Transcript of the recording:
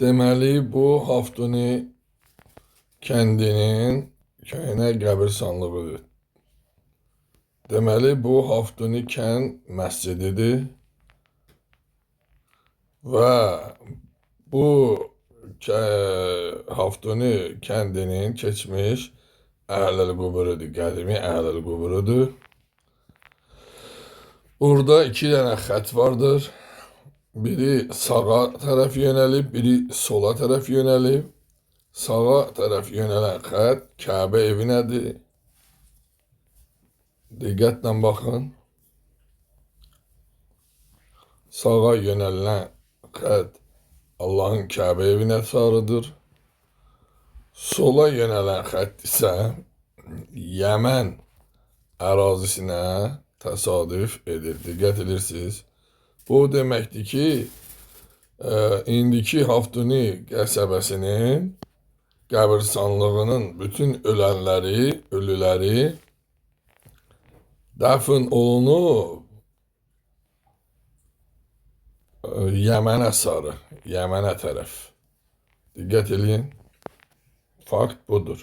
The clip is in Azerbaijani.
Deməli, bu Haftuni kəndinin köhnə qəbirstanlığıdır. Deməli, bu Haftuni kənd məscididir və bu Haftuni kəndinin keçmiş Əhləl-Quburudur, qədimi Əhləl-Quburudur. Burada iki dənə xət vardır. Biri sağa tərəf yönəlib, biri sola tərəf yönəlib. Sağa tərəf yönələn xət Kəbə evinədir. Diqqətlə baxın. Sağa yönələn xət Allahın Kəbə evinə sarıdır. Sola yönələn xət isə Yəmən ərazisinə təsadüf edir. Diqqət edirsiniz. Bu deməkdir ki, indiki Haftuni qəsəbəsinin qəbirstanlığının bütün ölüləri dəfn olunub Yəmənə sarı, Yəmənə tərəf. Diqqət edin. Fakt budur.